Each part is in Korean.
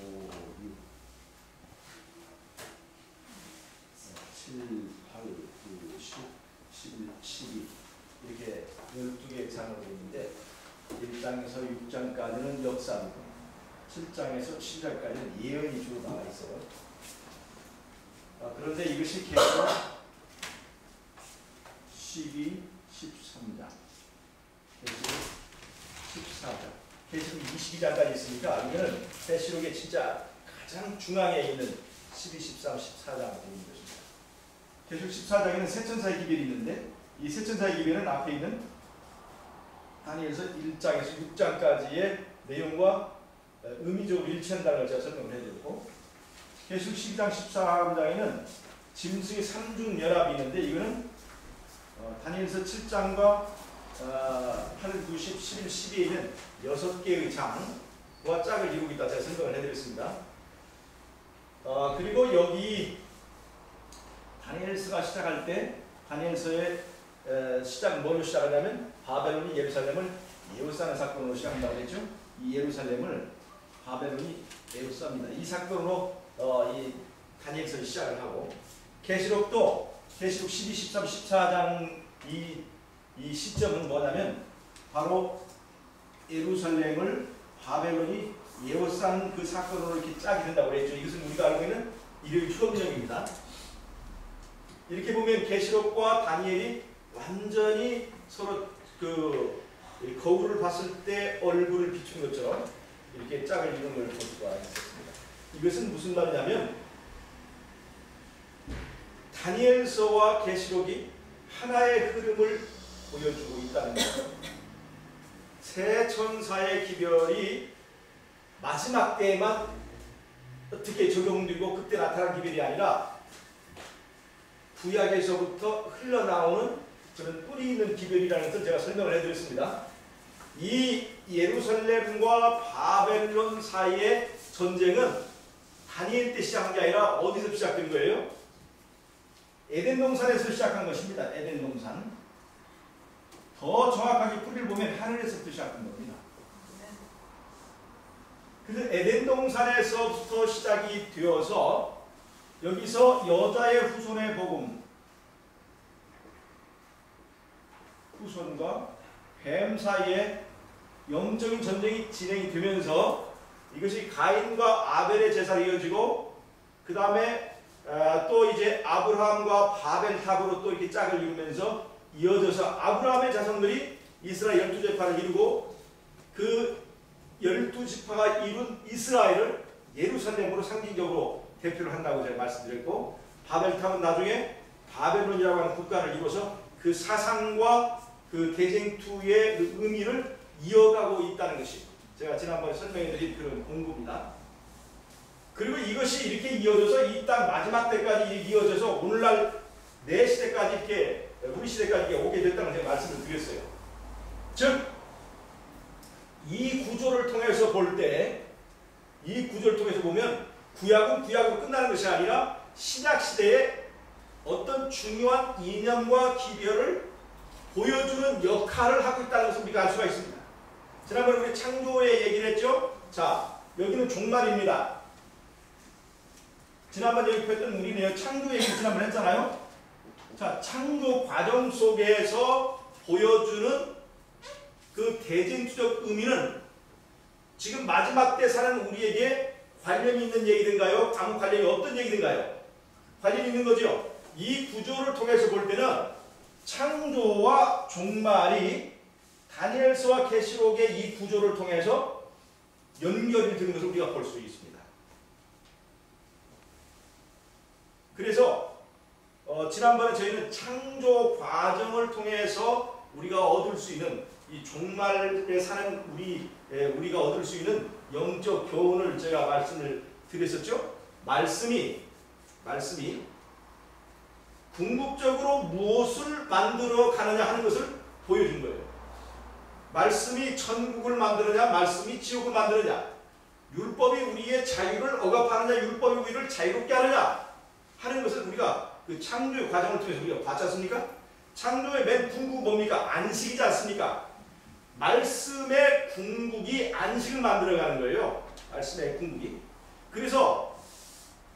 5, 6, 7, 8, 9, 10, 11, 12 이렇게 12개의 장으로 있는데 1장에서 6장까지는 역사이고 7장에서 7장까지는 예언이 주로 나와 있어요. 그런데 이것이 계속 12, 13장, 계시록 14장, 계시록 22장까지 있으니까 이거는 계시록의 진짜 가장 중앙에 있는 12, 13, 14장이 있는 것입니다. 계시록 14장에는 세천사의 기별이 있는데 이 세천사의 기별은 앞에 있는 다니엘서 1장에서 6장까지의 내용과 의미적으로 일치한다는 걸 제가 설명을 해드렸고, 계시록 12장, 13장에는 짐승의 3중 연합이 있는데 이거는 다니엘서 7장과 8, 9, 10, 11, 12에 있는 6개의 장과 짝을 이루고 있다 제가 설명을 해드렸습니다. 그리고 여기 다니엘서가 시작할 때 다니엘서의 시작은 뭐로 시작하냐면 바벨론이 예루살렘을 에워싸는 사건으로 시작한다고 했죠. 이 예루살렘을 바벨론이 에워쌉니다. 이 사건으로 이 다니엘서를 시작을 하고, 계시록도 계시록 12, 13, 14장 이 시점은 뭐냐면 바로 예루살렘을 바벨론이 에워싼 그 사건으로 이렇게 짝이 된다고 했죠. 이것은 우리가 알고 있는 일요일 휴업령입니다. 이렇게 보면 계시록과 다니엘이 완전히 서로 그 거울을 봤을 때 얼굴을 비춘 것처럼 이렇게 짝을 이룬 걸 볼 수가 있었습니다. 이것은 무슨 말이냐면 다니엘서와 계시록이 하나의 흐름을 보여주고 있다는 거죠. 세 천사의 기별이 마지막 때에만 어떻게 적용되고 그때 나타난 기별이 아니라 구약에서부터 흘러나오는 그런 뿌리 있는 기별이라는 것을 제가 설명을 해드렸습니다. 이 예루살렘과 바벨론 사이의 전쟁은 다니엘 때 시작한 게 아니라 어디서 시작된 거예요? 에덴 동산에서 시작한 것입니다. 에덴 동산. 더 정확하게 뿌리를 보면 하늘에서부터 시작한 겁니다. 그래서 에덴 동산에서부터 시작이 되어서 여기서 여자의 후손의 복음, 후손과 뱀 사이에 영적인 전쟁이 진행이 되면서 이것이 가인과 아벨의 제사로 이어지고, 그 다음에 또 이제 아브라함과 바벨탑으로 또 이렇게 짝을 이루면서 이어져서 아브라함의 자손들이 이스라엘 12지파를 이루고 그 12지파가 이룬 이스라엘을 예루살렘으로 상징적으로 대표를 한다고 제가 말씀드렸고, 바벨탑은 나중에 바벨론이라고 하는 국가를 이루어서 그 사상과 그 대쟁투의 그 의미를 이어가고 있다는 것이 제가 지난번에 설명해드린 그런 공부입니다. 그리고 이것이 이렇게 이어져서 이 땅 마지막 때까지 이어져서 오늘날 내 시대까지 이렇게 우리 시대까지 이렇게 오게 됐다는 제가 말씀을 드렸어요. 즉, 이 구조를 통해서 볼 때, 이 구조를 통해서 보면 구약은 구약으로 끝나는 것이 아니라 신약 시대에 어떤 중요한 이념과 기별을 보여주는 역할을 하고 있다는 것을 우리가 알 수가 있습니다. 지난번에 우리 창조의 얘기를 했죠. 자, 여기는 종말입니다. 지난번 여기 폈던 우리는 창조 얘기를 지난번에 했잖아요. 자, 창조 과정 속에서 보여주는 그 대쟁투적 의미는 지금 마지막 때 사는 우리에게 관련이 있는 얘기든가요? 아무 관련이 없던 얘기든가요? 관련이 있는 거죠. 이 구조를 통해서 볼 때는 창조와 종말이 다니엘서와 계시록의 이 구조를 통해서 연결이 되는 것을 우리가 볼 수 있습니다. 그래서 지난번에 저희는 창조 과정을 통해서 우리가 얻을 수 있는 이 종말에 사는 우리가 얻을 수 있는 영적 교훈을 제가 말씀을 드렸었죠. 말씀이 궁극적으로 무엇을 만들어 가느냐 하는 것을 보여준 거예요. 말씀이 천국을 만드느냐, 말씀이 지옥을 만드느냐, 율법이 우리의 자유를 억압하느냐, 율법이 우리를 자유롭게 하느냐 하는 것을 우리가 그 창조의 과정을 통해서 우리가 봤지 않습니까? 창조의 맨 궁극이 뭡니까? 안식이지 않습니까? 말씀의 궁극이 안식을 만들어가는 거예요. 말씀의 궁극이. 그래서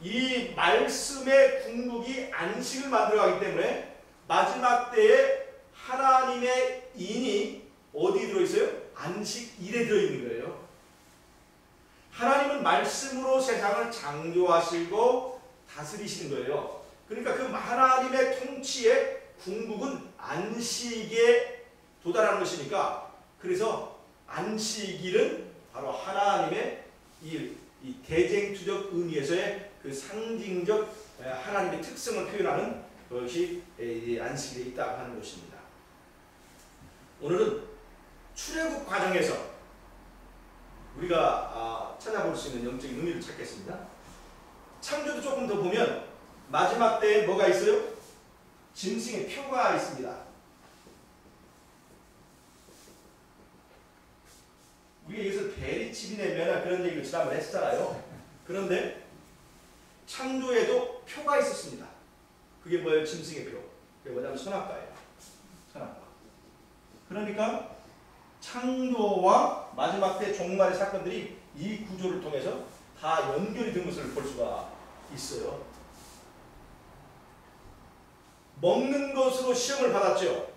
이 말씀의 궁극이 안식을 만들어가기 때문에 마지막 때에 하나님의 인이 어디 들어있어요? 안식일에 들어있는 거예요. 하나님은 말씀으로 세상을 창조하시고 다스리시는 거예요. 그러니까 그 하나님의 통치의 궁극은 안식에 도달하는 것이니까, 그래서 안식일은 바로 하나님의 이 대쟁투적 의미에서의 그 상징적 하나님의 특성을 표현하는 것이 안식일에 있다 하는 것입니다. 오늘은 출애굽 과정에서 우리가 찾아볼 수 있는 영적인 의미를 찾겠습니다. 창조도 조금 더 보면 마지막 때에 뭐가 있어요? 짐승의 표가 있습니다. 우리가 여기서 베리칩이내면 그런 얘기를 지난번에 했잖아요. 그런데 창조에도 표가 있었습니다. 그게 뭐예요? 짐승의 표. 그게 뭐냐면 선악과예요. 선악과. 그러니까 창조와 마지막 때 종말의 사건들이 이 구조를 통해서 다 연결이 된 것을 볼 수가 있어요. 먹는 것으로 시험을 받았죠.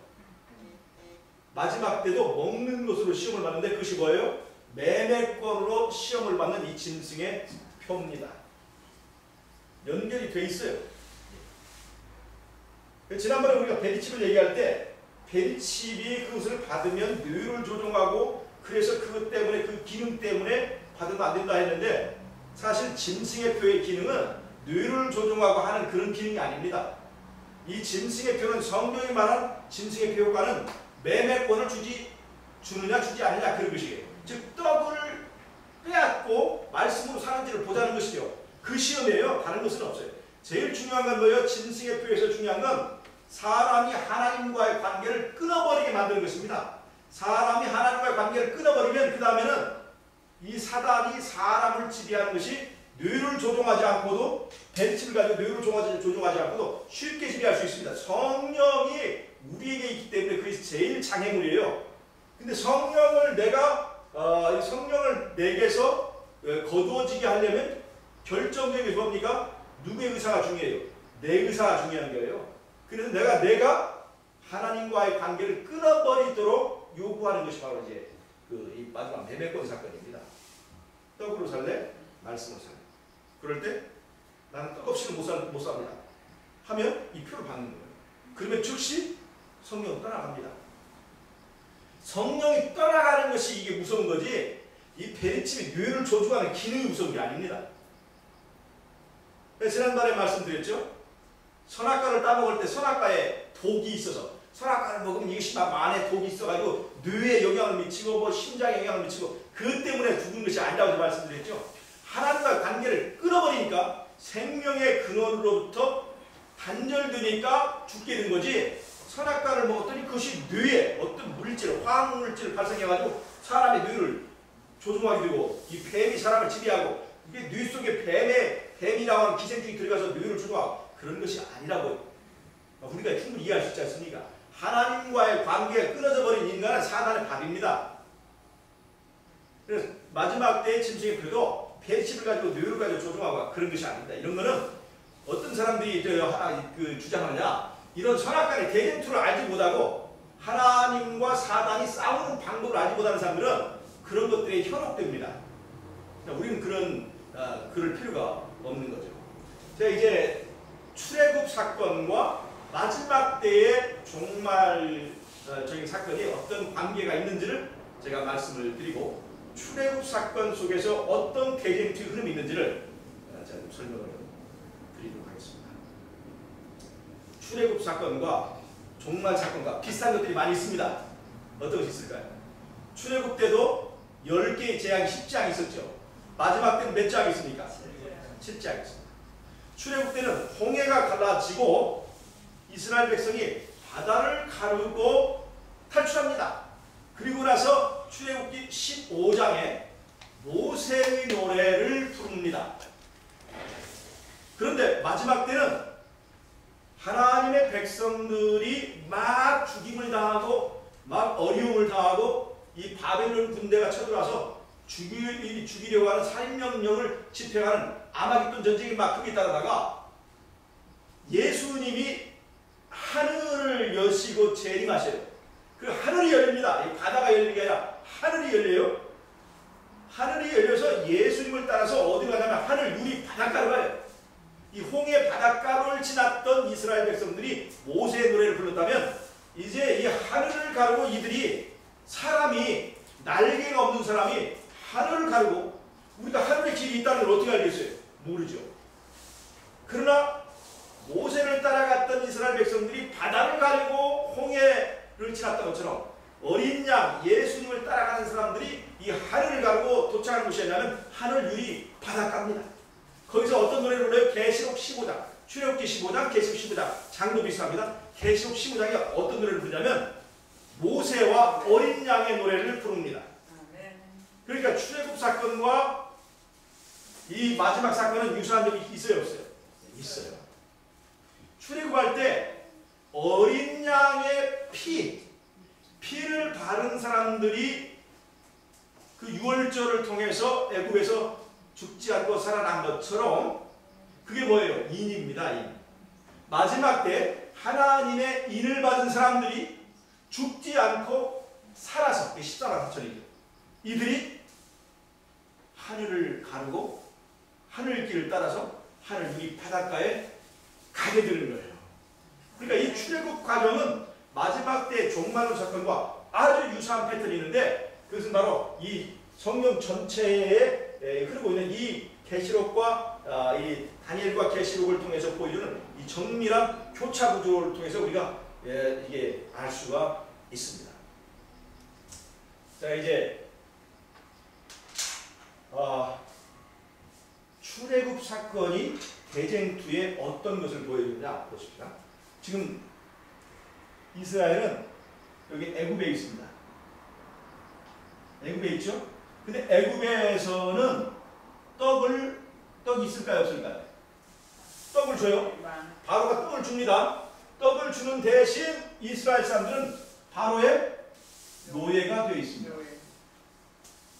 마지막 때도 먹는 것으로 시험을 받는데 그것이 뭐예요? 매매권으로 시험을 받는 이 짐승의 표입니다. 연결이 돼 있어요. 지난번에 우리가 베리칩을 얘기할 때 베리칩이 그것을 받으면 뇌를 조종하고 그래서 그것 때문에 그 기능 때문에 받으면 안 된다 했는데 사실 짐승의 표의 기능은 뇌를 조종하고 하는 그런 기능이 아닙니다. 이 짐승의 표는 성경이 말한 짐승의 표 효과는 매매권을 주느냐 주지 않느냐 그런 것이에요. 즉 떡을 빼앗고 말씀으로 사는지를 보자는 것이죠. 그 시험이에요. 다른 것은 없어요. 제일 중요한 건 뭐예요? 짐승의 표에서 중요한 건 사람이 하나님과의 관계를 끊어버리게 만드는 것입니다. 사람이 하나님과의 관계를 끊어버리면 그 다음에는 이 사단이 사람을 지배하는 것이 뇌를 조종하지 않고도 벤치를 가지고 뇌를 조종하지 않고도 쉽게 지배할 수 있습니다. 성령이 우리에게 있기 때문에 그것이 제일 장애물이에요. 근데 성령을 성령을 내게서 거두어지게 하려면 결정적인 게 뭡니까? 누구의 의사가 중요해요? 내 의사가 중요한 거예요. 그래서 내가 하나님과의 관계를 끊어버리도록 요구하는 것이 바로 이제 이 마지막 매매권 사건입니다. 떡으로 살래? 말씀으로 살래? 그럴 때 나는 떡 없이는 못 삽니다. 하면 이 표를 받는 거예요. 그러면 즉시 성령은 떠나갑니다. 성령이 떠나가는 것이 이게 무서운 거지 이 베리칩이 뇌를 조종하는 기능이 무서운 게 아닙니다. 지난번에 말씀드렸죠. 선악과를 따먹을 때 선악과에 독이 있어서 선악과를 먹으면 이것이 안에 독이 있어가지고 뇌에 영향을 미치고 심장에 영향을 미치고 그것 때문에 죽은 것이 아니라고 말씀드렸죠. 하나님과 관계를 끊어버리니까 생명의 근원으로부터 단절되니까 죽게 된 거지 선악과를 먹었더니 그것이 뇌에 어떤 물질, 화학물질을 발생해가지고 사람의 뇌를 조종하게 되고 이 뱀이 사람을 지배하고 이게 뇌 속에 뱀이라고 하는 기생충이 들어가서 뇌를 조종하고 그런 것이 아니라고요. 우리가 충분히 이해할 수 있지 않습니까? 하나님과의 관계가 끊어져 버린 인간은 사단의 밥입니다. 그래서 마지막 때의 짐승의 표도 베리칩을 가지고 뇌를 가지고 조종하고 그런 것이 아닙니다. 이런 거는 어떤 사람들이 주장하느냐 이런 선악간의 대쟁투를 알지 못하고 하나님과 사단이 싸우는 방법을 알지 못하는 사람들은 그런 것들에 현혹됩니다. 우리는 그럴 필요가 없는 거죠. 자, 이제 출애굽 사건과 마지막 때의 종말적인 사건이 어떤 관계가 있는지를 제가 말씀을 드리고 출애굽 사건 속에서 어떤 대쟁투의 흐름이 있는지를 제가 좀 설명을 드리도록 하겠습니다. 출애굽 사건과 종말 사건과 비슷한 것들이 많이 있습니다. 어떤 것이 있을까요? 출애굽 때도 10개의 재앙이 10장이 있었죠. 마지막 때는 몇 장이 있습니까? 7장이 있습니다. 출애굽 때는 홍해가 갈라지고 이스라엘 백성이 바다를 가르고 탈출합니다. 그리고 나서 출애굽기 15장에 모세의 노래를 부릅니다. 그런데 마지막 때는 하나님의 백성들이 막 죽임을 당하고 막 어려움을 당하고 이 바벨론 군대가 쳐들어와서 죽이려고 하는 살인명령을 집행하는 아마겟돈 전쟁이 막 그게 따르다가 예수님이 하늘을 여시고 재림하셔요. 그 하늘이 열립니다. 이 바다가 열리는 게 아니라 하늘이 열려요. 하늘이 열려서 예수님을 따라서 어디 가냐면 하늘 유리 바닷가로 가요. 이 홍해 바닷가를 지났던 이스라엘 백성들이 모세의 노래를 불렀다면 이제 이 하늘을 가르고 이들이 사람이 날개가 없는 사람이 하늘을 가르고 우리가 하늘의 길이 있다는 걸 어떻게 알겠어요? 모르죠. 그러나 모세를 따라갔던 이스라엘 백성들이 바다를 가르고 홍해를 지났던 것처럼 어린 양 예수님을 따라가는 사람들이 이 하늘을 가르고 도착하는 곳이 아니라면 하늘 유리 바닷가입니다. 거기서 어떤 노래를 불러요? 계시록 15장, 출애굽기 15장, 계시록 15장 장도 비슷합니다. 계시록 15장이 어떤 노래를 부르냐면 모세와 어린 양의 노래를 부릅니다. 그러니까 출애굽 사건과 이 마지막 사건은 유사한 점이 있어요, 없어요? 있어요. 출애굽할 때 어린 양의 피를 바른 사람들이 그 유월절을 통해서 애굽에서 죽지 않고 살아난 것처럼 그게 뭐예요? 인입니다. 인. 마지막 때 하나님의 인을 받은 사람들이 죽지 않고 살아서 14만 4천이죠. 이들이 하늘을 가르고 하늘길을 따라서 하늘 이 바닷가에 가게 되는 거예요. 그러니까 이 출애굽 과정은 마지막 때 종말론 사건과 아주 유사한 패턴이 있는데 그것은 바로 이 성경 전체에 흐르고 있는 이 계시록과 이 다니엘과 계시록을 통해서 보여주는 이 정밀한 교차 구조를 통해서 우리가 이게 알 수가 있습니다. 자, 이제 출애굽 사건이 대쟁투에 어떤 것을 보여주느냐 보십시다. 지금 이스라엘은 여기 애굽에 있습니다. 애굽에 있죠? 근데 애굽에서는 떡이 있을까요, 없을까요? 떡을 줘요. 바로가 떡을 줍니다. 떡을 주는 대신 이스라엘 사람들은 바로의 노예가 되어 있습니다.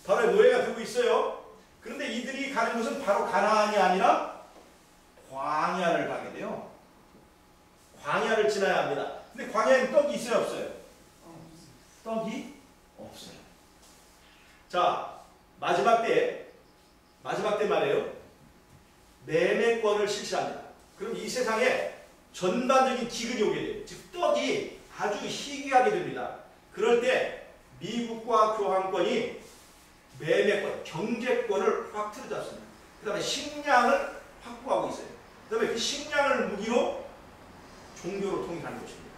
바로의 노예가 되고 있어요. 그런데 이들이 가는 것은 바로 가나안이 아니라 광야를 가게 돼요. 광야를 지나야 합니다. 근데 광야에는 떡이 있어요, 없어요? 떡이 없어요. 자, 마지막 때 말이에요. 매매권을 실시합니다. 그럼 이 세상에 전반적인 기근이 오게 돼요. 즉 떡이 아주 희귀하게 됩니다. 그럴 때 미국과 교황권이 매매권, 경제권을 확 틀어잡습니다. 그 다음에 식량을 확보하고 있어요. 그 다음에 그 식량을 무기로 종교로 통일하는 것입니다.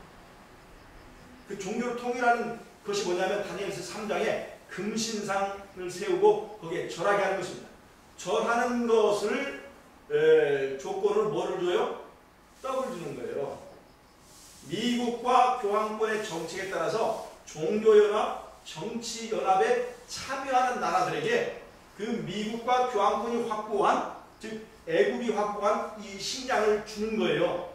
그 종교로 통일하는 것이 뭐냐면 다니엘서 3장에 금신상을 세우고 거기에 절하게 하는 것입니다. 절하는 것을 조건으로 뭐를 줘요? 떡을 주는 거예요. 미국과 교황권의 정책에 따라서 종교연합, 정치연합에 참여하는 나라들에게 그 미국과 교황권이 확보한, 즉 애국이 확보한 이 식량을 주는 거예요.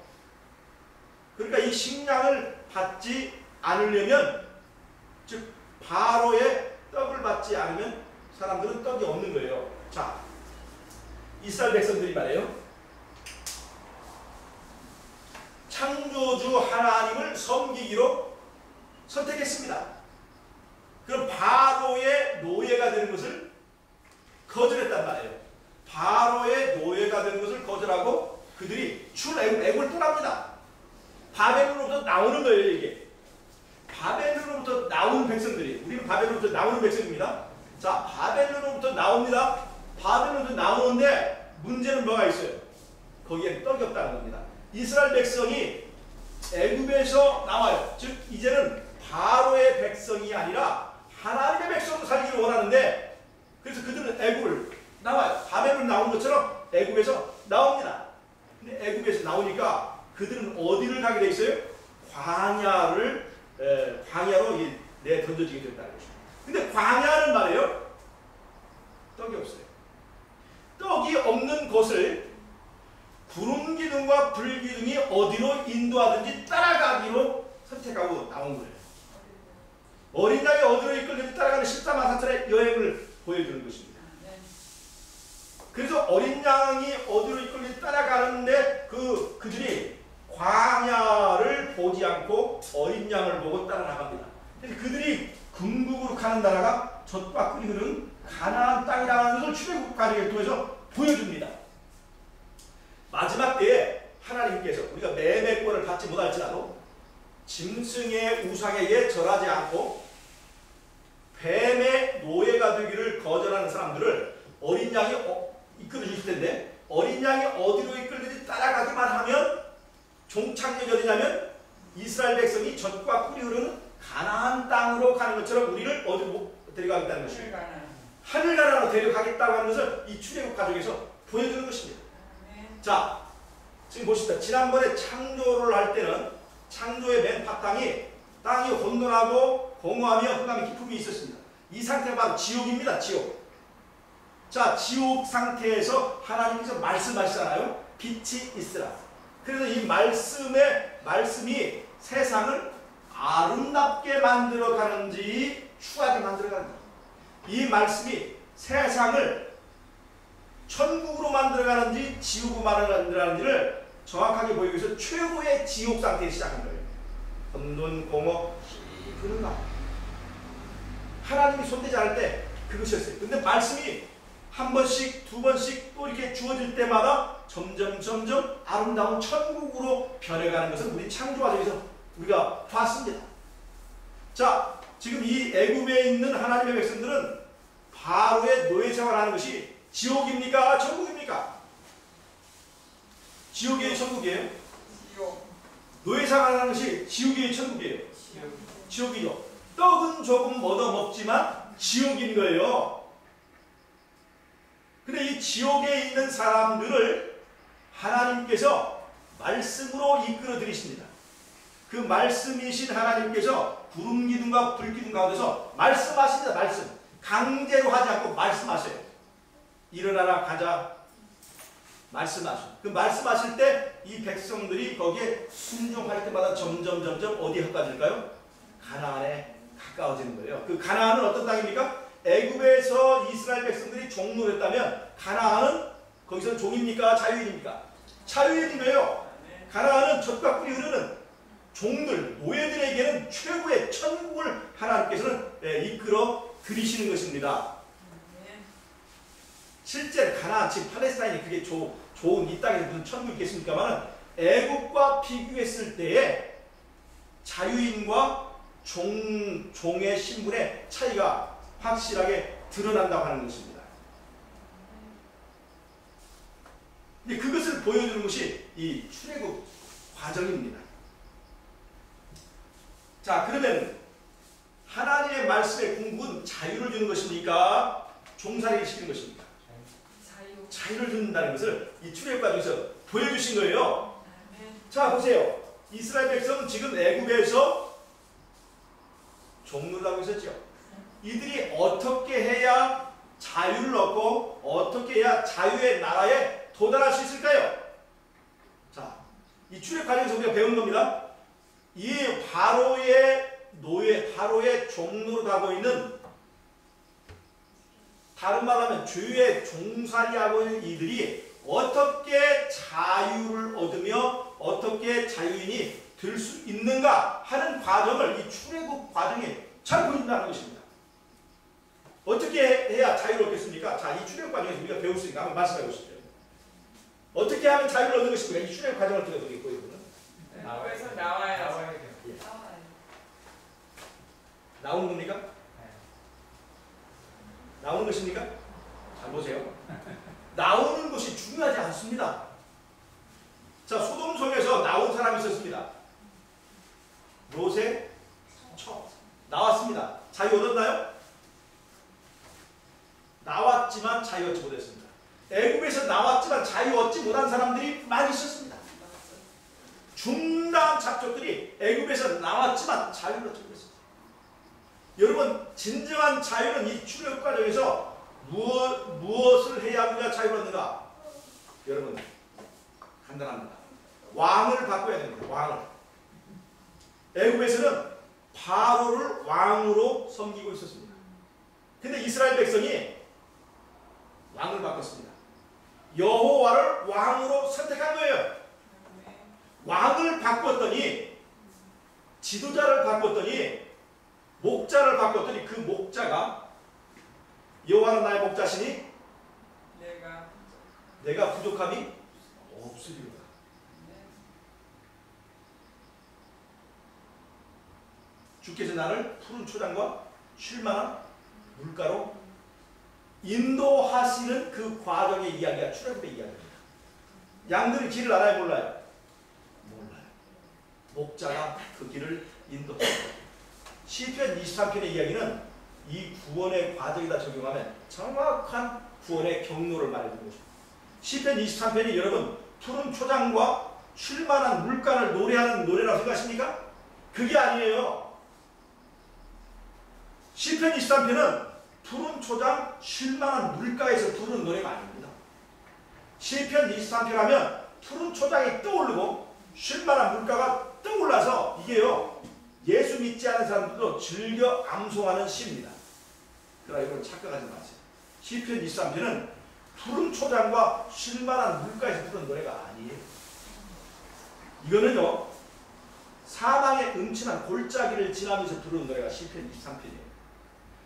그러니까 이 식량을 받지 않으려면, 즉 바로의 떡을 받지 않으면 사람들은 떡이 없는 거예요. 자, 이스라엘 백성들이 말해요. 창조주 하나님을 섬기기로 선택했습니다. 그럼 바로의 노예가 되는 것을 거절했단 말이에요. 바로의 노예가 되는 것을 거절하고 그들이 애굽을 떠납니다. 바벨론으로부터 나오는 거예요, 이게. 바벨론으로부터 나온 백성들이, 우리는 바벨론으로부터 나오는 백성입니다. 자, 바벨론으로부터 나옵니다. 바벨론으로부터 나오는데 문제는 뭐가 있어요? 거기에 떡이 없다는 겁니다. 이스라엘 백성이 애굽에서 나와요. 즉 이제는 바로의 백성이 아니라 하나님의 백성으로 살기를 원하는데, 그래서 그들은 애굽을 나와요. 바벨론 나온 것처럼 애굽에서 나옵니다. 근데 애굽에서 나오니까 그들은 어디를 가게 돼 있어요? 광야로 내 던져지게 된다는 것입니다. 근데 광야는 말이에요, 떡이 없어요. 떡이 없는 곳을 구름 기둥과 불 기둥이 어디로 인도하든지 따라가기로 선택하고 나온 거예요. 어린 양이 어디로 이끌든지 따라가는 14만 4천의 여행을 보여주는 것입니다. 그래서 어린 양이 어디로 이끌리 따라가는데 그들이 광야를 보지 않고 어린 양을 보고 따라나갑니다. 그래서 그들이 궁극으로 가는 나라가 젖과 꿀이 흐르는 가나안 땅이라는 것을 출애굽 과정을 통해서 보여줍니다. 마지막 때에 하나님께서 우리가 매매권을 받지 못할지라도 짐승의 우상에게 절하지 않고 뱀의 노예가 되기를 거절하는 사람들을 어린 양이 이끌어 주실 텐데, 어린 양이 어디로 이끌든지 따라가기만 하면 종착역이 어디냐면 이스라엘 백성이 젖과 꿀이 흐르는 가나안 땅으로 가는 것처럼 우리를 어디로 데려가겠다는 것입니다. 하늘 나라로 데려가겠다고 하는 것을 이 출애굽 과정에서 보여주는 것입니다. 자, 지금 보십시다. 지난번에 창조를 할 때는 창조의 맨 바탕이 땅이 혼돈하고 공허하며 흑암의 깊음이 있었습니다. 이 상태가 바로 지옥입니다. 지옥. 자, 지옥 상태에서 하나님께서 말씀하시잖아요. 빛이 있으라. 그래서 이 말씀이 세상을 아름답게 만들어가는지 추하게 만들어가는지, 이 말씀이 세상을 천국으로 만들어가는지 지옥으로 만들어가는지를 정확하게 보이기 위해서 최고의 지옥 상태에 시작한 거예요. 혼돈, 공허, 깊은 흑암. 하나님이 손대지 않을 때 그것이었어요. 근데 말씀이 한 번씩, 두 번씩 또 이렇게 주어질 때마다 점점 아름다운 천국으로 변해가는 것을 우리 창조 과정에서 우리가 봤습니다. 자, 지금 이 애굽에 있는 하나님의 백성들은 바로의 노예 생활하는 것이 지옥입니까? 천국입니까? 지옥이에요? 천국이에요? 노예 생활하는 것이 지옥이에요? 천국이에요? 지옥이요. 떡은 조금 얻어먹지만 지옥인 거예요. 근데 이 지옥에 있는 사람들을 하나님께서 말씀으로 이끌어 들이십니다. 그 말씀이신 하나님께서 구름 기둥과 불 기둥 가운데서 말씀하십니다. 말씀. 강제로 하지 않고 말씀하셔요. 일어나라 가자. 말씀하셔요. 그 말씀하실 때 이 백성들이 거기에 순종할 때마다 점점 어디에 가까워질까요? 가나안에 가까워지는 거예요. 그 가나안은 어떤 땅입니까? 애굽에서 이스라엘 백성들이 종노를 했다면 가나안은 거기서 종입니까? 자유인입니까? 자유인인 거예요. 가나안은 젖과 꿀이 흐르는 종들, 노예들에게는 최고의 천국을 하나님께서는 이끌어 들이시는 것입니다. 실제 가나안, 지금 팔레스타인이 그게 좋은 이 땅에서 무슨 천국이 있겠습니까만은 애굽과 비교했을 때에 자유인과 종의 신분의 차이가 확실하게 드러난다고 하는 것입니다. 근데 그것을 보여주는 것이 이 출애굽 과정입니다. 자, 그러면 하나님의 말씀의 궁극은 자유를 주는 것입니까? 종살이를 시키는 것입니까? 자유를 준다는 것을 이 출애굽 과정에서 보여주신 거예요. 자, 보세요. 이스라엘 백성은 지금 애굽에서 종노를 하고 있었죠. 이들이 어떻게 해야 자유를 얻고 어떻게 해야 자유의 나라에 도달할 수 있을까요? 자, 이 출애굽 과정에서 우리가 배운 겁니다. 이 바로의 노예, 바로의 종노릇 하고 있는, 다른 말로 하면 주의 종살이하고 있는 이들이 어떻게 자유를 얻으며 어떻게 자유인이 될 수 있는가 하는 과정을 이 출애굽 과정에 잘 보인다는 것입니다. 어떻게 해야 자유를 얻겠습니까? 자, 이 출애굽 과정에서 우리가 배울 수 있는 거 한번 말씀해 보시죠. 어떻게 하면 자유를 얻는 것입니까? 이 출애굽 과정을 통해서 우리가 보이거든요. 애굽에서 나와야 나오는 겁니까? 나오는 것입니까? 잘 보세요. 나오는 것이 중요하지 않습니다. 자, 소돔성에서 나온 사람이 있었습니다. 롯의 처. 나왔습니다. 자유 얻었나요? 나왔지만 자유 얻지 못했습니다. 애굽에서 나왔지만 자유 얻지 못한 사람들이 많이 있었습니다. 중다한 잡족들이 애굽에서 나왔지만 자유를 얻지 못했습니다. 여러분, 진정한 자유는 이 출애굽 과정에서 무엇을 해야 우리가 자유를 얻는가? 여러분, 간단합니다. 왕을 바꿔야 됩니다. 왕을. 애굽에서는 바로를 왕으로 섬기고 있었습니다. 근데 이스라엘 백성이 왕을 바꿨습니다. 여호와를 왕으로 선택한 거예요. 왕을 바꿨더니, 지도자를 바꿨더니, 목자를 바꿨더니 그 목자가 여호와는 나의 목자시니 내가 부족함이 없으리로다. 주께서 나를 푸른 초장과 쉴만한 물가로 인도하시는 그 과정의 이야기가 출애굽의 이야기입니다. 양들이 길을 알아요, 몰라요? 몰라요. 목자가 그 길을 인도합니다. 시편 23편의 이야기는 이 구원의 과정에다 적용하면 정확한 구원의 경로를 말해주는 것입니다. 시편 23편이 여러분 푸른 초장과 쉴만한 물가를 노래하는 노래라고 생각하십니까? 그게 아니에요. 시편 23편은 푸른 초장 쉴만한 물가에서 부르는 노래가 아닙니다. 시편 23편 하면 푸른 초장이 떠오르고 쉴만한 물가가 떠올라서 이게요, 예수 믿지 않은 사람들도 즐겨 암송하는 시입니다. 그러나 이걸 착각하지 마세요. 시편 23편은 푸른 초장과 쉴만한 물가에서 부르는 노래가 아니에요. 이거는요, 사망의 음침한 골짜기를 지나면서 부르는 노래가 시편 23편이에요.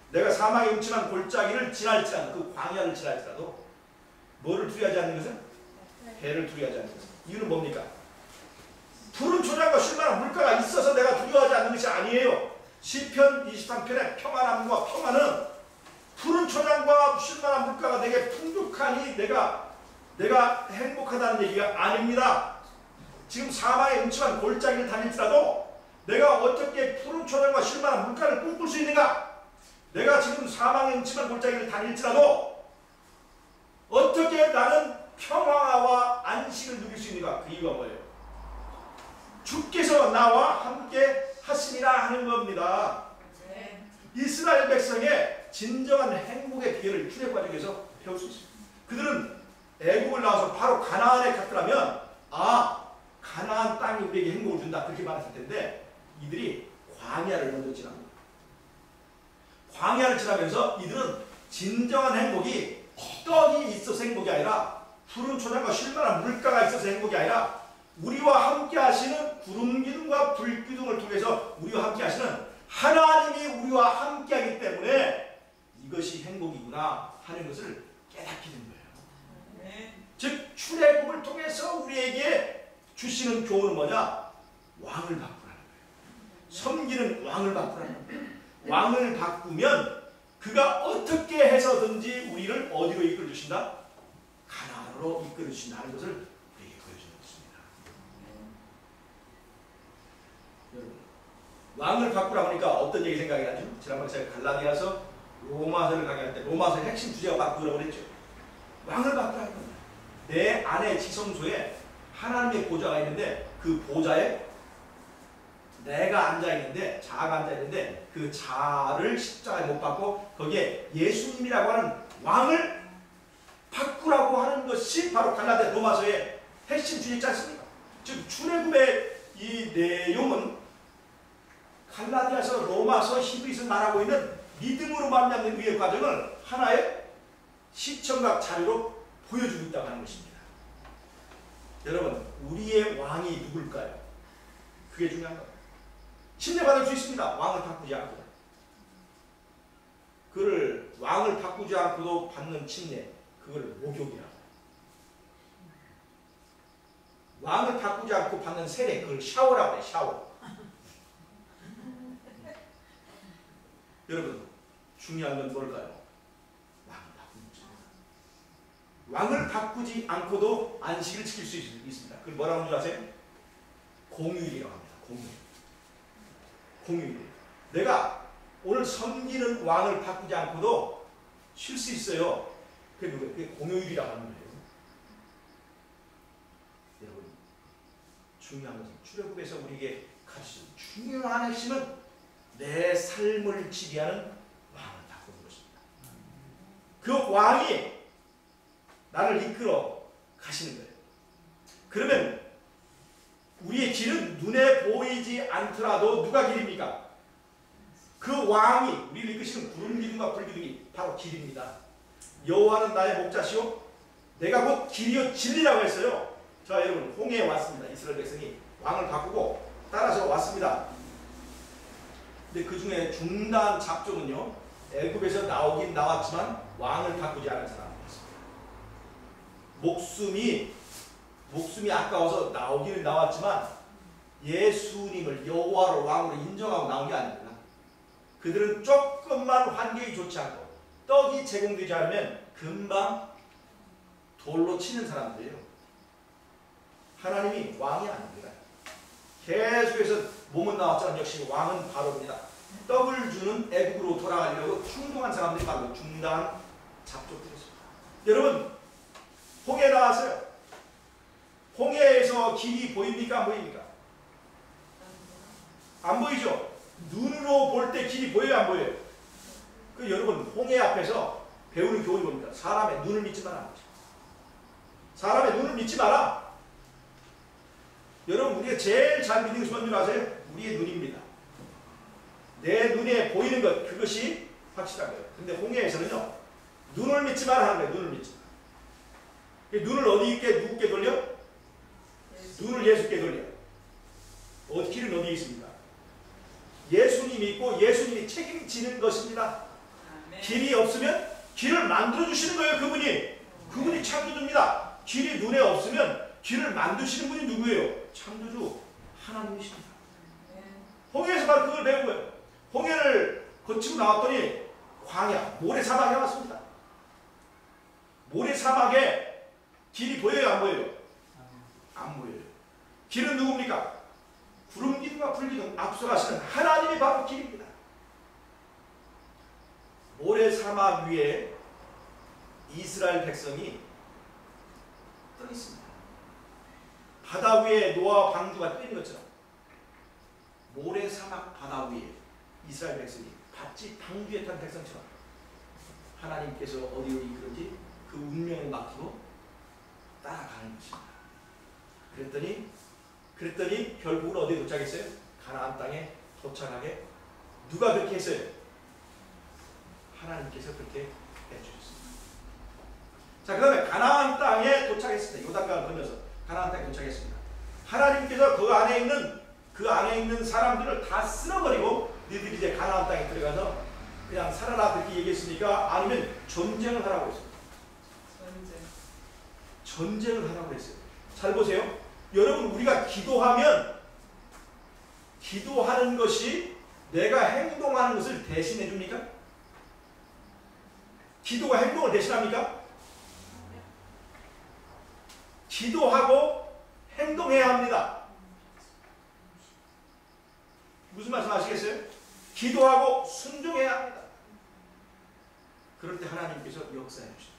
내가 사망의 음침한 골짜기를 지날지라도, 그 광야를 지날지라도 뭐를 두려워하지 않는 것은? 배를 두려워하지 않는 것은. 이유는 뭡니까? 푸른 초장과 쉴만한 물가가 있어서 내가 두려워하지 않는 것이 아니에요. 시편 23편의 평안함과 평안은 푸른 초장과 쉴만한 물가가 내게 풍족하니 내가 행복하다는 얘기가 아닙니다. 지금 사망의 음침한 골짜기를 다닐지라도 내가 어떻게 푸른 초장과 쉴만한 물가를 꿈꿀 수 있는가? 내가 지금 사망의 음침한 골짜기를 다닐지라도 어떻게 나는 평화와 안식을 누릴 수 있는가? 그 이유가 뭐예요? 주께서 나와 함께 하시니라 하는 겁니다. 이스라엘 백성의 진정한 행복의 비결을 출애굽 과정에서 배울 수 있습니다. 그들은 애국을 나와서 바로 가나안에 갔더라면 가나안 땅이 우리에게 행복을 준다 그렇게 말했을 텐데 이들이 광야를 먼저 지납니다. 광야를 지나면서 이들은 진정한 행복이 떡이 있어서 행복이 아니라 푸른 초장과 쉴만한 물가가 있어서 행복이 아니라 우리와 함께 하시는 구름 기둥과 불 기둥을 통해서 우리와 함께 하시는 하나님이 우리와 함께 하기 때문에 이것이 행복이구나 하는 것을 깨닫게 된 거예요. 즉 출애굽을 통해서 우리에게 주시는 교훈은 뭐냐? 왕을 바꾸라는 거예요. 섬기는 왕을 바꾸라는 거예요. 왕을 바꾸면 그가 어떻게 해서든지 우리를 어디로 이끌어 주신다? 가나안으로 이끌어 주신다는 것을 우리에게 보여주는 것입니다. 여러분, 왕을 바꾸라 하니까 어떤 얘기 생각이 나죠? 지난번에 제가 갈라디아서 로마서를 강의할 때 로마서의 핵심 주제가 바꾸라고 그랬죠. 왕을 바꾸라는 겁니다. 내 안의 지성소에 하나님의 보좌가 있는데 그 보좌에 내가 앉아있는데 자아가 앉아있는데 그 자아를 십자가에 못 박고 거기에 예수님이라고 하는 왕을 바꾸라고 하는 것이 바로 갈라디아 로마서의 핵심 주제이지 않습니까? 즉 출애굽의 이 내용은 갈라디아서 로마서 히브리서 말하고 있는 믿음으로 말미암는 의의 과정을 하나의 시청각 자료로 보여주고 있다고 하는 것입니다. 여러분, 우리의 왕이 누굴까요? 그게 중요한 거예요. 침례받을 수 있습니다. 왕을 바꾸지 않고. 그를 왕을 바꾸지 않고도 받는 침례, 그걸 목욕이라고. 왕을 바꾸지 않고 받는 세례, 그걸 샤워라고 해요. 샤워. 여러분, 중요한 건 뭘까요? 왕을 바꾸는 것입니다. 왕을 바꾸지 않고도 안식을 지킬 수 있습니다. 그걸 뭐라고 하는 줄 아세요? 공휴일이라고 합니다. 공휴일. 내가 오늘 섬기는 왕을 바꾸지 않고도 쉴 수 있어요. 그게 공휴일이라고 하는 거예요. 여러분, 중요한 것은 출애굽에서 우리에게 가르치는 중요한 핵심은 내 삶을 지배하는 왕을 바꾸는 것입니다. 그 왕이 나를 이끌어 가시는 거예요. 그러면 우리의 길은 눈에 보이지 않더라도 누가 길입니까? 그 왕이 우리를 이끄시는 구름 기둥과 불 기둥이 바로 길입니다. 여호와는 나의 목자시오 내가 곧 길이요 진리라고 했어요. 자 여러분 홍해에 왔습니다. 이스라엘 백성이 왕을 바꾸고 따라서 왔습니다. 근데 그 중에 중단 잡종은요 애굽에서 나오긴 나왔지만 왕을 바꾸지 않은 사람이었습니다. 목숨이 아까워서 나오기는 나왔지만 예수님을 여호와로 왕으로 인정하고 나온 게 아닙니다. 그들은 조금만 환경이 좋지 않고 떡이 제공되지 않으면 금방 돌로 치는 사람들이에요. 하나님이 왕이 아닙니다. 계속해서 몸은 나왔지만 역시 왕은 바로입니다. 떡을 주는 애국으로 돌아가려고 충동한 사람들이 바로 중단 잡족들이었습니다. 여러분 홍해 나왔어요. 홍해에서 길이 보입니까? 안 보입니까? 안 보이죠? 눈으로 볼 때 길이 보여요? 안 보여요? 그 여러분 홍해 앞에서 배우는 교훈이 뭡니까? 사람의 눈을 믿지 마라. 사람의 눈을 믿지 마라. 여러분 우리가 제일 잘 믿는 것이 뭔지 아세요? 우리의 눈입니다. 내 눈에 보이는 것 그것이 확실한 거예요. 근데 홍해에서는요 눈을 믿지 마라 하는 거예요. 눈을 믿지 마라. 눈을 누구께 돌려? 눈을 예수께 돌려. 길은 어디에 있습니까? 예수님이 있고 예수님이 책임지는 것입니다. 길이 없으면 길을 만들어주시는 거예요. 그분이 창조주입니다. 길이 눈에 없으면 길을 만드시는 분이 누구예요? 창조주 하나님이십니다. 홍해에서 바로 그걸 배운 거예요. 홍해를 거치고 나왔더니 광야, 모래사막에 왔습니다. 모래사막에 길이 보여요? 안 보여요? 안 보여요. 길은 누굽니까? 구름 기둥과 불 기둥 앞서가시는 하나님이 바로 길입니다. 모래사막 위에 이스라엘 백성이 떠 있습니다. 바다 위에 노아와 방주가 떠 있는 것처럼 모래사막 바다 위에 이스라엘 백성이 마치 방주에 탄 백성처럼 하나님께서 어디로 이끌는지 그 운명을 맡기고 따라가는 것입니다. 그랬더니 결국은 어디에 도착했어요? 가나안 땅에 도착하게 누가 그렇게 했어요? 하나님께서 그렇게 해주셨습니다. 자, 그 다음에 가나안 땅에 도착했습니다. 요단강을 건너서 가나안 땅에 도착했습니다. 하나님께서 그 안에 있는 사람들을 다 쓸어버리고 너희들이 이제 가나안 땅에 들어가서 그냥 살아라 그렇게 얘기했으니까 아니면 전쟁을 하라고 했습니다. 전쟁을 하라고 했어요. 잘 보세요. 여러분 우리가 기도하는 것이 내가 행동하는 것을 대신해 줍니까? 기도가 행동을 대신합니까? 기도하고 행동해야 합니다. 무슨 말씀 아시겠어요? 기도하고 순종해야 합니다. 그럴 때 하나님께서 역사해 주십니다.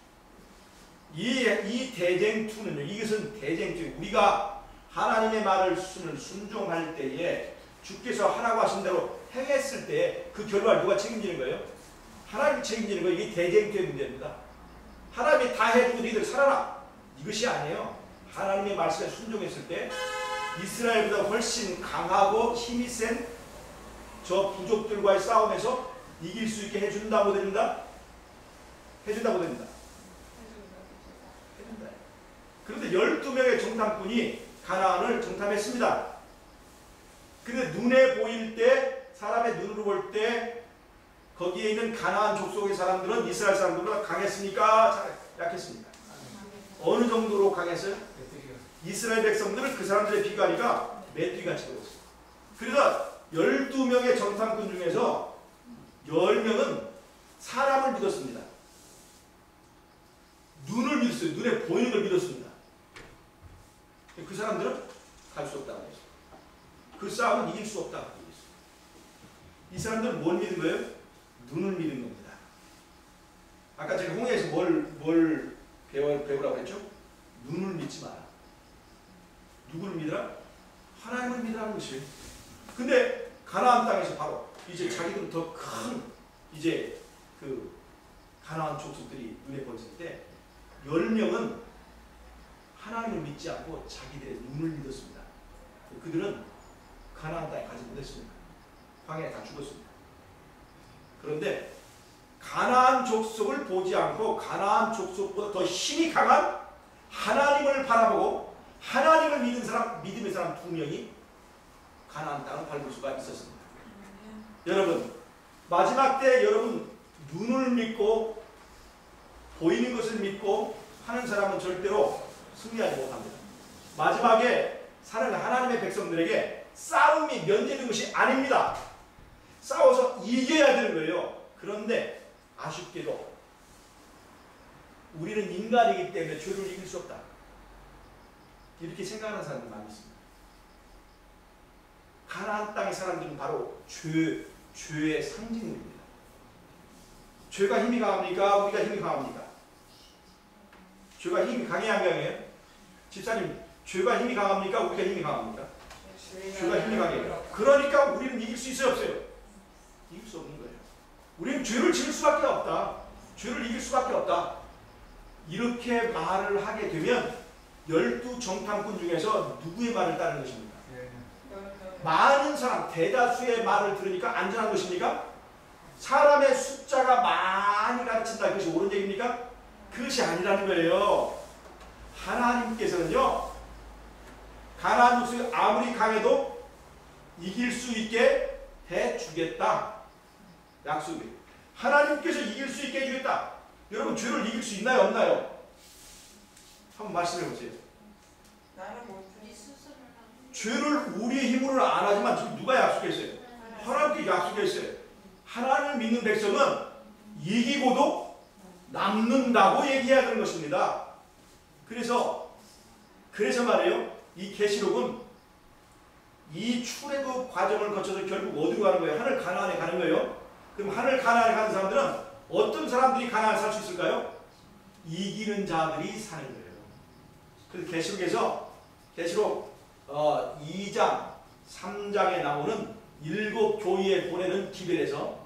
이 대쟁투는요, 이것은 대쟁투예요. 우리가 하나님의 말을 순종할 때에 주께서 하라고 하신 대로 행했을 때 그 결과를 누가 책임지는 거예요? 하나님이 책임지는 거예요. 이게 대쟁투의 문제입니다. 하나님이 다 해주고 너희들 살아라. 이것이 아니에요. 하나님의 말씀에 순종했을 때 이스라엘보다 훨씬 강하고 힘이 센 저 부족들과의 싸움에서 이길 수 있게 해준다 못 해준다? 해준다 못 해준다? 해준다. 그런데 12명의 정탐꾼이 가나안을 정탐했습니다. 근데 눈에 보일 때, 사람의 눈으로 볼 때 거기에 있는 가나안 족속의 사람들은 이스라엘 사람들보다 강했습니까? 약했습니까? 어느 정도로 강했어요? 이스라엘 백성들은 그 사람들의 비가리가 메뚜기같이 보였어요. 그래서 12명의 정탐꾼 중에서 10명은 사람을 믿었습니다. 눈을 믿었어요. 눈에 보이는 걸 믿었습니다. 그 사람들은 갈 수 없다고 했어요. 그 싸움은 이길 수 없다고 했어요. 이 사람들은 뭘 믿은 거예요? 눈을 믿은 겁니다. 아까 제가 홍해에서 뭘 배우라고 했죠? 눈을 믿지 마라. 누구를 믿으라? 하나님을 믿으라는 것이에요. 근데 가나안 땅에서 바로 이제 자기들은 더 큰 이제 그 가나안 족속들이 눈에 보였을 때 10명은 하나님을 믿지 않고 자기들의 눈을 믿었습니다. 그들은 가나안 땅에 가지 못했습니다. 광야에 다 죽었습니다. 그런데 가나안 족속을 보지 않고 가나안 족속보다 더 힘이 강한 하나님을 바라보고 하나님을 믿는 사람, 믿음의 사람 2명이 가나안 땅을 밟을 수가 있었습니다. 여러분, 마지막 때 여러분 눈을 믿고 보이는 것을 믿고 하는 사람은 절대로 승리하지 못합니다. 마지막에 사는 하나님의 백성들에게 싸움이 면제되는 것이 아닙니다. 싸워서 이겨야 되는 거예요. 그런데 아쉽게도 우리는 인간이기 때문에 죄를 이길 수 없다. 이렇게 생각하는 사람들이 많이 있습니다. 가나안 땅의 사람들은 바로 죄의 상징입니다. 죄가 힘이 강합니까? 우리가 힘이 강합니까? 죄가 힘이 강해야 안 강해요? 집사님, 죄가 힘이 강합니까? 우리가 힘이 강합니까? 죄가 힘이 강해요. 그러니까 우리는 이길 수 있어요, 없어요? 이길 수 없는 거예요. 우리는 죄를 지을 수밖에 없다. 죄를 이길 수밖에 없다. 이렇게 말을 하게 되면 12정탐꾼 중에서 누구의 말을 따르는 것입니까? 많은 사람, 대다수의 말을 들으니까 안전한 것입니까? 사람의 숫자가 많이 가르친다. 그것이 옳은 얘기입니까? 그것이 아니라는 거예요. 하나님께서는요, 가나안 족속이 아무리 강해도 이길 수 있게 해주겠다. 약속이에요. 하나님께서 이길 수 있게 해주겠다. 여러분, 죄를 이길 수 있나요, 없나요? 한번 말씀해 보세요. 나는 못해. 죄를 우리의 힘으로는 안 하지만 지금 누가 약속했어요? 하나님께 약속했어요. 하나님을 믿는 백성은 이기고도 남는다고 얘기해야 되는 것입니다. 그래서 말이에요. 이 계시록은 이 출애굽 과정을 거쳐서 결국 어디로 가는 거예요? 하늘 가나안에 가는 거예요. 그럼 하늘 가나안에 가는 사람들은 어떤 사람들이 가나안에 살 수 있을까요? 이기는 자들이 사는 거예요. 그래서 계시록 2장, 3장에 나오는 7교회에 보내는 기별에서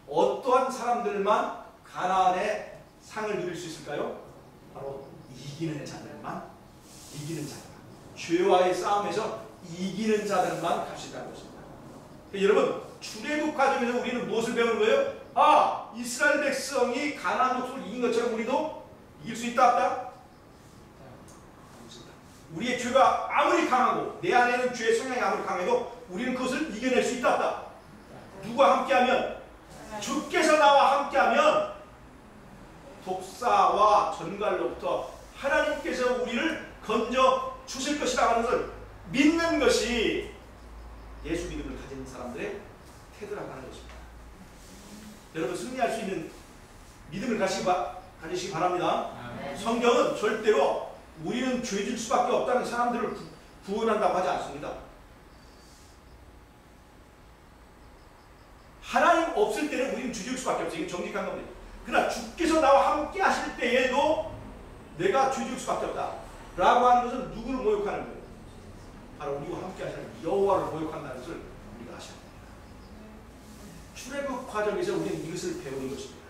어떠한 사람들만 가나안의 상을 누릴 수 있을까요? 바로 이기는 자들만, 죄와의 싸움에서 이기는 자들만 갈 수 있다는 것입니다. 여러분, 출애굽 과정에서 우리는 무엇을 배우는 거예요? 아, 이스라엘 백성이 가나안 족속을 이긴 것처럼 우리도 이길 수 있다, 없다? 우리의 죄가 아무리 강하고 내 안에는 죄의 성향이 아무리 강해도 우리는 그것을 이겨낼 수 있다, 없다? 누가 함께하면? 주께서 나와 함께하면 독사와 전갈로부터 하나님께서 우리를 건져 주실 것이라고 하는 것을 믿는 것이 예수 믿음을 가진 사람들의 태도라고 하는 것입니다. 여러분, 승리할 수 있는 믿음을 가지시기 바랍니다. 성경은 절대로 우리는 죄질 수밖에 없다는 사람들을 구원한다고 하지 않습니다. 하나님 없을 때는 우리는 죄질 수밖에 없어요. 이게 정직한 겁니다. 그러나 주께서 나와 함께 하실 때에도 내가 죄질 수밖에 없다 라고 하는 것은 누구를 모욕하는 거예요? 바로 우리와 함께 하시는 여호와를 모욕한다는 것을 우리가 아셔야 됩니다. 출애굽 과정에서 우리는 이것을 배우는 것입니다.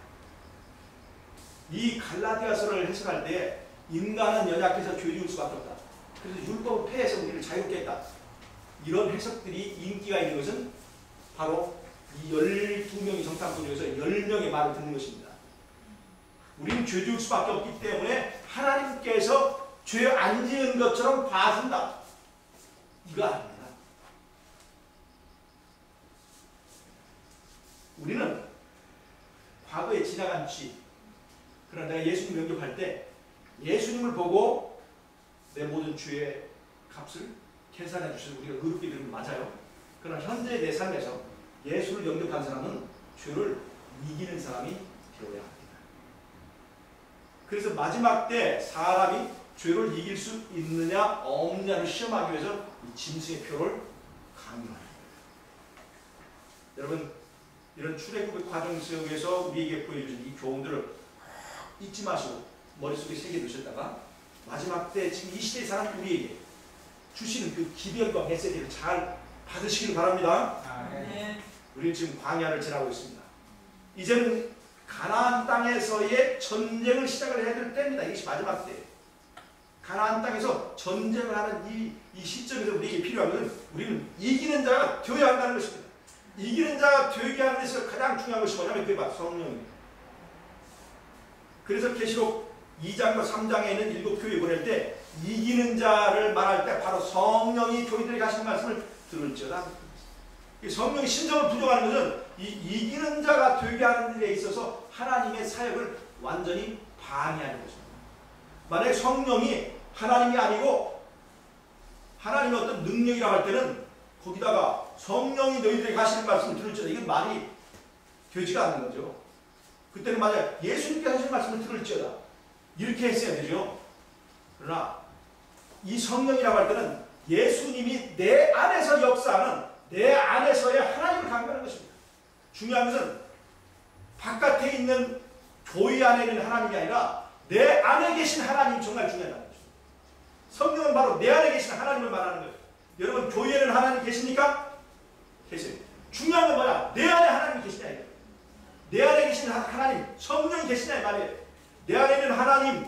이 갈라디아서를 해석할 때 인간은 연약해서 죄 지을 수밖에 없다. 그래서 율법을 폐해서 우리를 자유롭게 했다. 이런 해석들이 인기가 있는 것은 바로 이 12명의 정탐꾼 중에서 10명의 말을 듣는 것입니다. 우리는 죄 지을 수밖에 없기 때문에 하나님께서 죄 안 지은 것처럼 봐준다. 이거 아닙니다. 우리는 과거에 지나간 죄, 그러나 내가 예수님 영접할 때 예수님을 보고 내 모든 죄의 값을 계산해 주셔서 우리가 의롭게 되는 건 맞아요. 그러나 현재 내 삶에서 예수를 영접한 사람은 죄를 이기는 사람이 되어야 합니다. 그래서 마지막 때 사람이 죄를 이길 수 있느냐 없느냐를 시험하기 위해서 이 짐승의 표를 강요하는 거예요. 여러분, 이런 출애굽의 과정 속에서 우리에게 보여주신 이 교훈들을 잊지 마시고 머릿속에 새겨두셨다가 마지막 때 지금 이 시대에 사는 우리에게 주시는 그 기별과 메시지를 잘 받으시길 바랍니다. 우리는 지금 광야를 지나고 있습니다. 이제는 가나안 땅에서의 전쟁을 시작을 해야 될 때입니다. 이것이 마지막 때. 가나안 땅에서 전쟁을 하는 이 시점에서 우리에게 필요한 것은 우리는 이기는 자가 되어야 한다는 것입니다. 이기는 자가 되게 하는 데서 가장 중요한 것이 뭐냐면 그게 바로 성령입니다. 그래서 계시록 2장과 3장에 있는 7교회 보낼 때 이기는 자를 말할 때 바로 성령이 교회들에게 하시는 말씀을 들을지어다. 성령의 심정을 부정하는 것은 이 이기는 자가 되게 하는 일에 있어서 하나님의 사역을 완전히 방해하는 것입니다. 만약 성령이 하나님이 아니고 하나님의 어떤 능력이라고 할 때는 거기다가 성령이 너희들에게 하시는 말씀을 들을지어다. 이건 말이 되지가 않는 거죠. 그때는 만약 예수님께 하시는 말씀을 들을지어다. 이렇게 했어야 되죠. 그러나 이 성령이라고 할 때는 예수님이 내 안에서 역사하는 내 안에서의 하나님을 강조하는 것입니다. 중요한 것은 바깥에 있는 교회 안에 있는 하나님이 아니라 내 안에 계신 하나님이 정말 중요하다는 것입니다. 성령은 바로 내 안에 계신 하나님을 말하는 거예요. 여러분 교회에는 하나님 계십니까? 계세요. 중요한 건 뭐냐? 내 안에 하나님이 계시냐 이거예요. 내 안에 계신 하나님, 성령이 계시냐 이 말이에요. 내 안에 있는 하나님,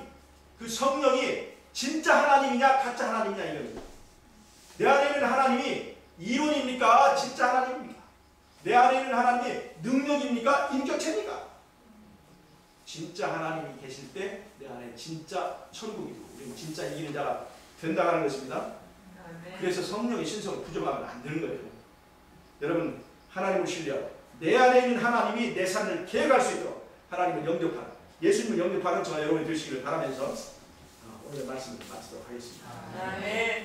그 성령이 진짜 하나님이냐 가짜 하나님이냐 이겁니다. 내 안에 있는 하나님이 이론입니까? 진짜 하나님입니까? 내 안에 있는 하나님이 능력입니까? 인격체입니까? 진짜 하나님이 계실 때 내 안에 진짜 천국이고 우리는 진짜 이기는 자가 된다는 것입니다. 그래서 성령의 신성을 부정하면 안 되는 거예요. 여러분 하나님을 신뢰하고 내 안에 있는 하나님이 내 삶을 계획할 수 있도록 하나님을 영접하는 예수님을 영접하는 저와 여러분이 되시기를 바라면서 오늘의 말씀을 마치도록 하겠습니다. 아멘.